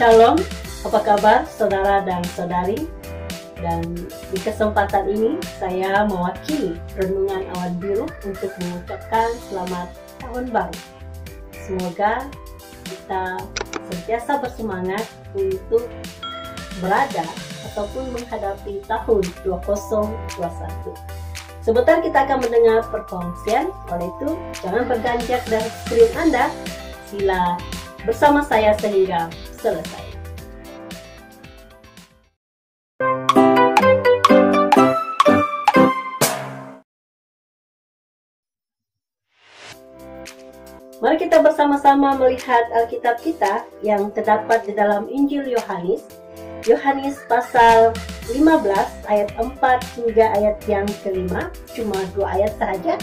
Shalom, apa kabar saudara dan saudari? Dan di kesempatan ini saya mewakili Renungan Awan Biru untuk mengucapkan selamat tahun baru. Semoga kita sentiasa bersemangat untuk berada ataupun menghadapi tahun 2021. Sebentar kita akan mendengar perkongsian, oleh itu jangan berganjak dari screen Anda. Sila bersama saya sehingga selesai. Mari kita bersama-sama melihat Alkitab kita yang terdapat di dalam Injil Yohanes. Yohanes pasal 15 ayat 4 hingga ayat yang kelima, cuma 2 ayat saja.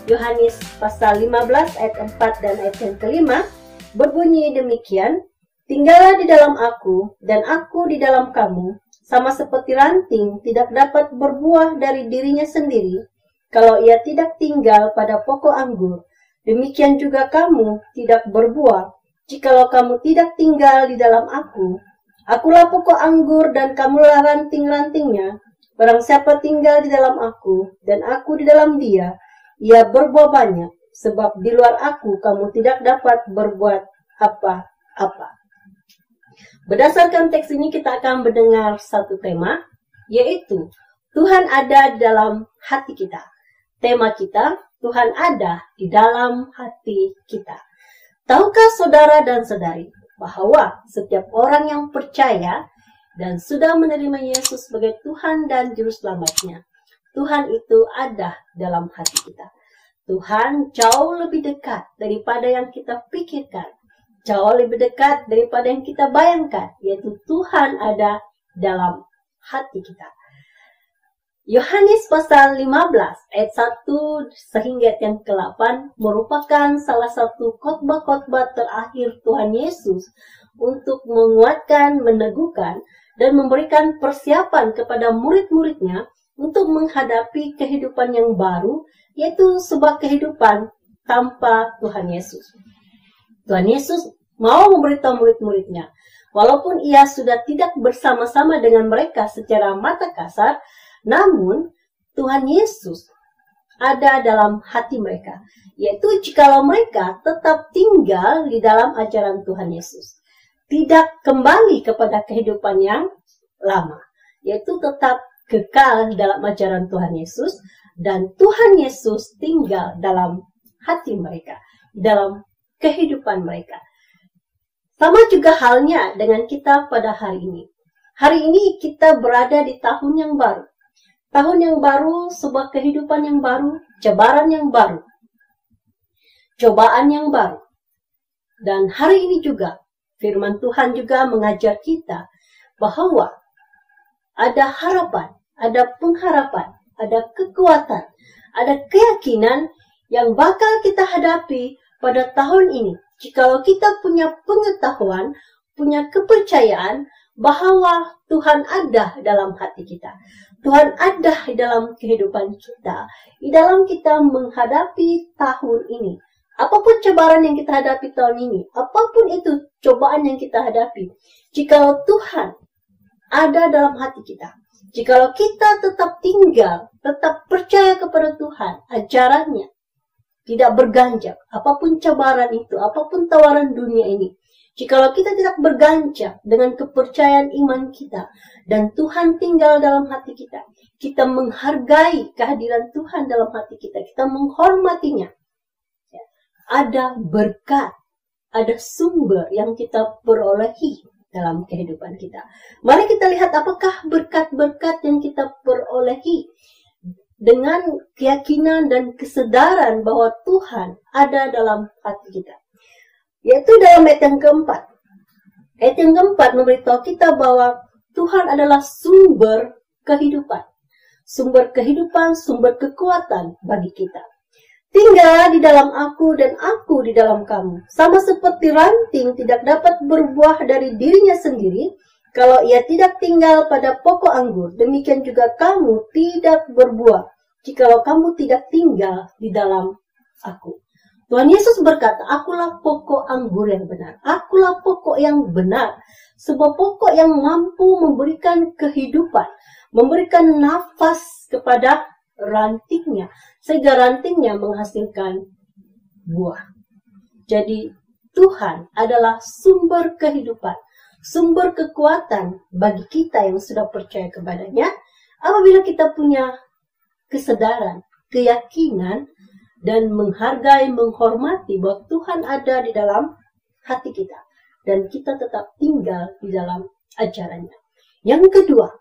Yohanes pasal 15 ayat 4 dan ayat yang kelima berbunyi demikian, "Tinggallah di dalam aku dan aku di dalam kamu, sama seperti ranting tidak dapat berbuah dari dirinya sendiri kalau ia tidak tinggal pada pokok anggur. Demikian juga kamu tidak berbuah jikalau kamu tidak tinggal di dalam aku. Akulah pokok anggur dan kamulah ranting-rantingnya. Barang siapa tinggal di dalam aku dan aku di dalam dia, ia berbuah banyak, sebab di luar aku kamu tidak dapat berbuat apa-apa." Berdasarkan teks ini kita akan mendengar satu tema, yaitu Tuhan ada dalam hati kita. Tema kita, Tuhan ada di dalam hati kita. Tahukah saudara dan saudari bahwa setiap orang yang percaya dan sudah menerima Yesus sebagai Tuhan dan Juru Selamatnya, Tuhan itu ada dalam hati kita. Tuhan jauh lebih dekat daripada yang kita pikirkan, jauh lebih dekat daripada yang kita bayangkan, yaitu Tuhan ada dalam hati kita. Yohanes pasal 15 ayat 1 sehingga ayat yang ke-8 merupakan salah satu khotbah-khotbah terakhir Tuhan Yesus untuk menguatkan, meneguhkan, dan memberikan persiapan kepada murid-muridnya untuk menghadapi kehidupan yang baru, yaitu sebuah kehidupan tanpa Tuhan Yesus. Tuhan Yesus mau memberitahu murid-muridnya, walaupun ia sudah tidak bersama-sama dengan mereka secara mata kasar, namun Tuhan Yesus ada dalam hati mereka, yaitu jikalau mereka tetap tinggal di dalam ajaran Tuhan Yesus, tidak kembali kepada kehidupan yang lama, yaitu tetap kekal dalam ajaran Tuhan Yesus, dan Tuhan Yesus tinggal dalam hati mereka, dalam kehidupan mereka. Sama juga halnya dengan kita pada hari ini. Hari ini kita berada di tahun yang baru. Tahun yang baru, sebuah kehidupan yang baru, cabaran yang baru, cobaan yang baru. Dan hari ini juga, firman Tuhan juga mengajar kita bahwa ada harapan, ada pengharapan, ada kekuatan, ada keyakinan yang bakal kita hadapi pada tahun ini. Jikalau kita punya pengetahuan, punya kepercayaan bahwa Tuhan ada dalam hati kita. Tuhan ada di dalam kehidupan kita, di dalam kita menghadapi tahun ini. Apapun cabaran yang kita hadapi tahun ini, apapun itu cobaan yang kita hadapi, jikalau Tuhan ada dalam hati kita, jikalau kita tetap tinggal, tetap percaya kepada Tuhan, ajarannya, tidak berganjak, apapun cabaran itu, apapun tawaran dunia ini, jikalau kita tidak berganjak dengan kepercayaan iman kita, dan Tuhan tinggal dalam hati kita, kita menghargai kehadiran Tuhan dalam hati kita, kita menghormatinya. Ada berkat, ada sumber yang kita perolehi dalam kehidupan kita. Mari kita lihat apakah berkat-berkat yang kita perolehi dengan keyakinan dan kesadaran bahwa Tuhan ada dalam hati kita. Yaitu dalam ayat yang keempat. Ayat yang keempat memberitahu kita bahwa Tuhan adalah sumber kehidupan. Sumber kehidupan, sumber kekuatan bagi kita. "Tinggal di dalam aku dan aku di dalam kamu. Sama seperti ranting tidak dapat berbuah dari dirinya sendiri kalau ia tidak tinggal pada pokok anggur. Demikian juga kamu tidak berbuah jikalau kamu tidak tinggal di dalam aku." Tuhan Yesus berkata, "Akulah pokok anggur yang benar. Akulah pokok yang benar. sebuah pokok yang mampu memberikan kehidupan, memberikan nafas kepada rantingnya, sehingga rantingnya menghasilkan buah. Jadi Tuhan adalah sumber kehidupan, sumber kekuatan bagi kita yang sudah percaya kepadanya, apabila kita punya kesadaran, keyakinan, dan menghargai, menghormati bahwa Tuhan ada di dalam hati kita, dan kita tetap tinggal di dalam ajarannya. Yang kedua,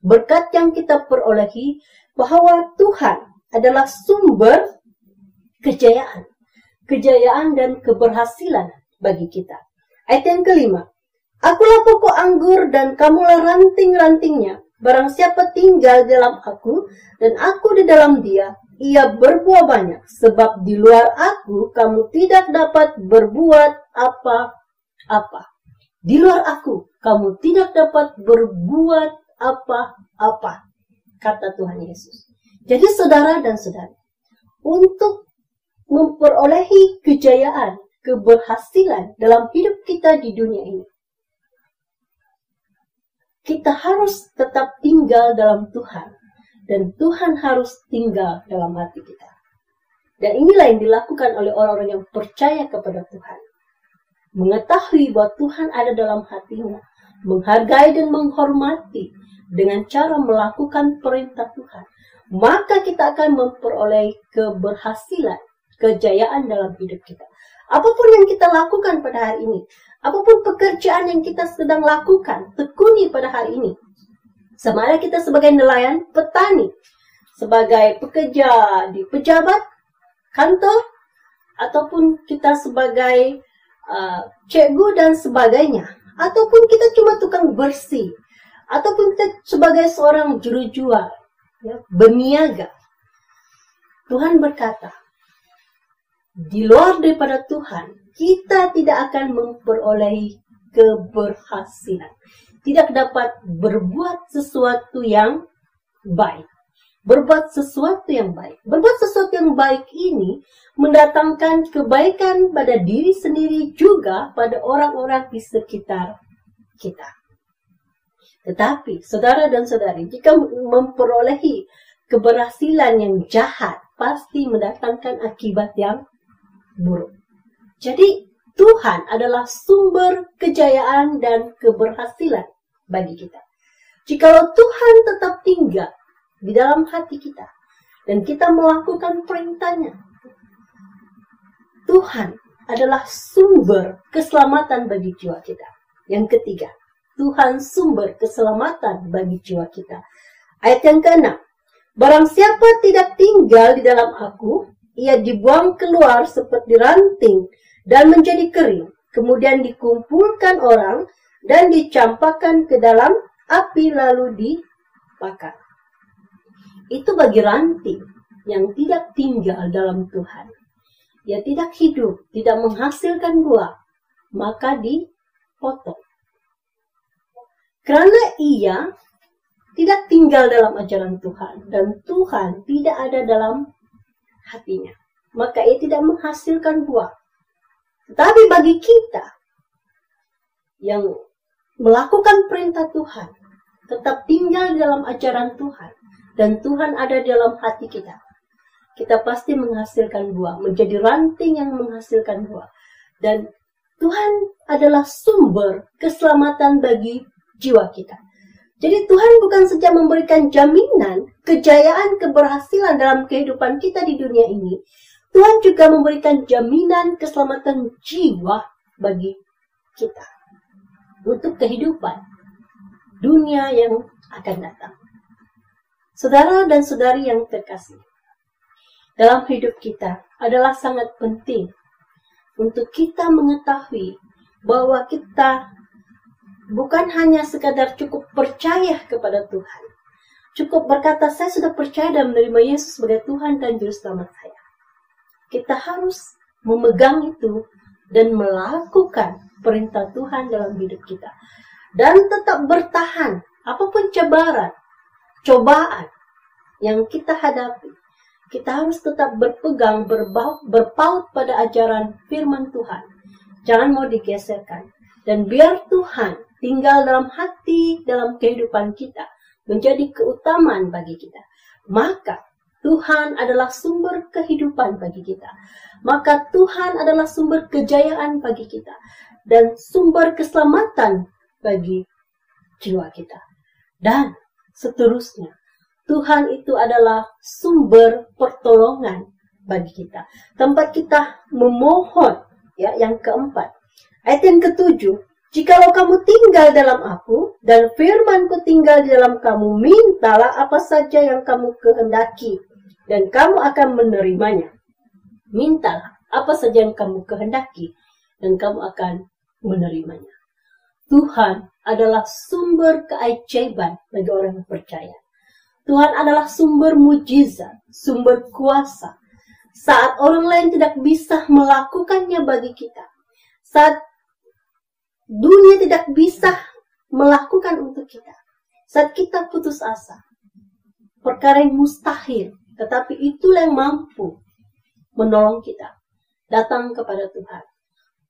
berkat yang kita perolehi bahwa Tuhan adalah sumber kejayaan dan keberhasilan bagi kita. Ayat yang kelima, akulah pokok anggur dan kamulah ranting-rantingnya. Barang siapa tinggal dalam aku dan aku di dalam dia, ia berbuah banyak. Sebab di luar aku kamu tidak dapat berbuat apa-apa. Di luar aku kamu tidak dapat berbuat apa-apa, kata Tuhan Yesus. Jadi saudara dan saudari, untuk memperolehi kejayaan, keberhasilan dalam hidup kita di dunia ini, kita harus tetap tinggal dalam Tuhan, dan Tuhan harus tinggal dalam hati kita. Dan inilah yang dilakukan oleh orang-orang yang percaya kepada Tuhan. Mengetahui bahwa Tuhan ada dalam hatinya, menghargai dan menghormati dengan cara melakukan perintah Tuhan, maka kita akan memperoleh keberhasilan, kejayaan dalam hidup kita. Apapun yang kita lakukan pada hari ini, apapun pekerjaan yang kita sedang lakukan, tekuni pada hari ini. Sama ada kita sebagai nelayan, petani, sebagai pekerja di pejabat, kantor, ataupun kita sebagai cikgu dan sebagainya, ataupun kita cuma tukang bersih, ataupun kita sebagai seorang juru jual, ya, berniaga. Tuhan berkata, di luar daripada Tuhan, kita tidak akan memperoleh keberhasilan. Tidak dapat berbuat sesuatu yang baik. Berbuat sesuatu yang baik. Berbuat sesuatu yang baik ini mendatangkan kebaikan pada diri sendiri juga pada orang-orang di sekitar kita. Tetapi, saudara dan saudari, jika memperolehi keberhasilan yang jahat, pasti mendatangkan akibat yang buruk. Jadi Tuhan adalah sumber kejayaan dan keberhasilan bagi kita. Jikalau Tuhan tetap tinggal di dalam hati kita dan kita melakukan perintahnya, Tuhan adalah sumber keselamatan bagi jiwa kita. Yang ketiga, Tuhan sumber keselamatan bagi jiwa kita. Ayat yang ke-6, barang siapa tidak tinggal di dalam aku, ia dibuang keluar seperti ranting dan menjadi kering, kemudian dikumpulkan orang dan dicampakkan ke dalam api lalu dibakar. Itu bagi ranting yang tidak tinggal dalam Tuhan. Ia tidak hidup, tidak menghasilkan buah, maka dipotong. Karena ia tidak tinggal dalam ajaran Tuhan dan Tuhan tidak ada dalam hatinya, maka ia tidak menghasilkan buah. Tetapi bagi kita yang melakukan perintah Tuhan, tetap tinggal dalam ajaran Tuhan, dan Tuhan ada dalam hati kita, kita pasti menghasilkan buah, menjadi ranting yang menghasilkan buah. Dan Tuhan adalah sumber keselamatan bagi jiwa kita. Jadi Tuhan bukan saja memberikan jaminan kejayaan, keberhasilan dalam kehidupan kita di dunia ini, Tuhan juga memberikan jaminan keselamatan jiwa bagi kita untuk kehidupan dunia yang akan datang. Saudara dan saudari yang terkasih, dalam hidup kita adalah sangat penting untuk kita mengetahui bahwa kita bukan hanya sekadar cukup percaya kepada Tuhan, cukup berkata saya sudah percaya dan menerima Yesus sebagai Tuhan dan Juru Selamat saya. Kita harus memegang itu dan melakukan perintah Tuhan dalam hidup kita. Dan tetap bertahan apapun cobaan yang kita hadapi. Kita harus tetap berpegang, berpaut pada ajaran firman Tuhan. Jangan mau digeserkan. Dan biar Tuhan tinggal dalam hati, dalam kehidupan kita, menjadi keutamaan bagi kita, maka Tuhan adalah sumber kehidupan bagi kita. Maka Tuhan adalah sumber kejayaan bagi kita dan sumber keselamatan bagi jiwa kita. Dan seterusnya, Tuhan itu adalah sumber pertolongan bagi kita. Tempat kita memohon, ya, yang keempat. Ayat yang ketujuh, jikalau kamu tinggal dalam aku dan firman-Ku tinggal di dalam kamu, mintalah apa saja yang kamu kehendaki dan kamu akan menerimanya. Mintalah apa saja yang kamu kehendaki dan kamu akan menerimanya. Tuhan adalah sumber keajaiban bagi orang yang percaya. Tuhan adalah sumber mujizat, sumber kuasa. Saat orang lain tidak bisa melakukannya bagi kita, saat dunia tidak bisa melakukan untuk kita, saat kita putus asa, perkara yang mustahil, tetapi itulah yang mampu menolong kita. Datang kepada Tuhan.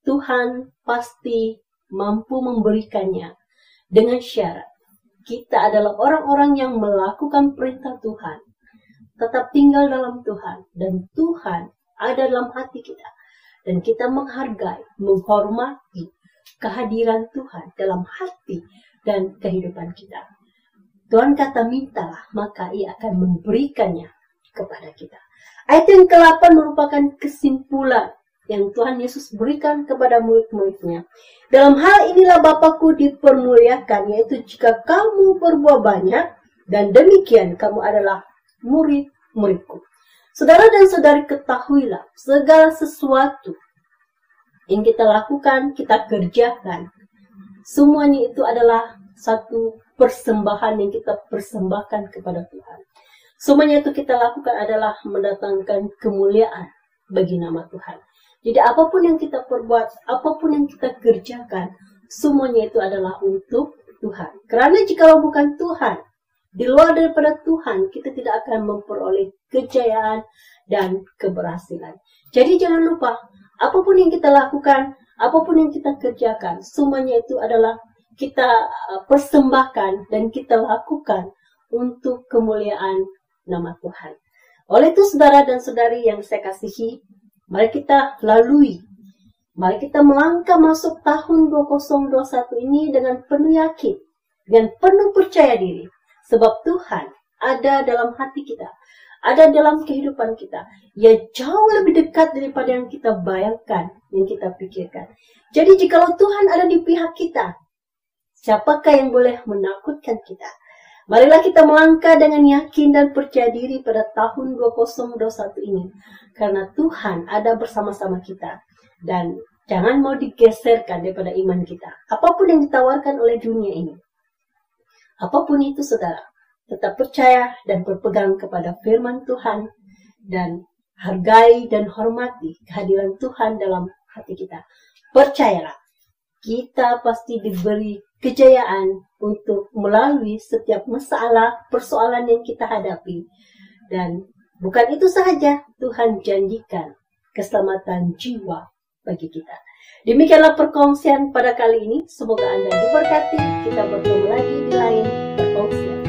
Tuhan pasti mampu memberikannya dengan syarat kita adalah orang-orang yang melakukan perintah Tuhan, tetap tinggal dalam Tuhan, dan Tuhan ada dalam hati kita, dan kita menghargai, menghormati kehadiran Tuhan dalam hati dan kehidupan kita. Tuhan kata mintalah, maka Ia akan memberikannya kepada kita. Ayat yang ke-8 merupakan kesimpulan yang Tuhan Yesus berikan kepada murid-muridnya. Dalam hal inilah Bapa-Ku dipermuliakan, yaitu jika kamu berbuah banyak, dan demikian kamu adalah murid-muridku. Saudara dan saudari, ketahuilah segala sesuatu yang kita lakukan, kita kerjakan, semuanya itu adalah satu persembahan yang kita persembahkan kepada Tuhan. Semuanya itu kita lakukan adalah mendatangkan kemuliaan bagi nama Tuhan. Jadi apapun yang kita perbuat, apapun yang kita kerjakan, semuanya itu adalah untuk Tuhan. Karena jikalau bukan Tuhan, di luar daripada Tuhan, kita tidak akan memperoleh kejayaan dan keberhasilan. Jadi jangan lupa, apapun yang kita lakukan, apapun yang kita kerjakan, semuanya itu adalah kita persembahkan dan kita lakukan untuk kemuliaan nama Tuhan. Oleh itu saudara dan saudari yang saya kasihi, mari kita lalui, mari kita melangkah masuk tahun 2021 ini dengan penuh yakin, dengan penuh percaya diri. Sebab Tuhan ada dalam hati kita, ada dalam kehidupan kita. Ia jauh lebih dekat daripada yang kita bayangkan, yang kita pikirkan. Jadi jikalau Tuhan ada di pihak kita, siapakah yang boleh menakutkan kita? Marilah kita melangkah dengan yakin dan percaya diri pada tahun 2021 ini. Karena Tuhan ada bersama-sama kita. Dan jangan mau digeserkan daripada iman kita. Apapun yang ditawarkan oleh dunia ini. Apapun itu saudara, tetap percaya dan berpegang kepada firman Tuhan. Dan hargai dan hormati kehadiran Tuhan dalam hati kita. Percayalah, kita pasti diberi kejayaan untuk melalui setiap masalah, persoalan yang kita hadapi. Dan bukan itu sahaja, Tuhan janjikan keselamatan jiwa bagi kita. Demikianlah perkongsian pada kali ini. Semoga Anda diberkati. Kita bertemu lagi di lain perkongsian.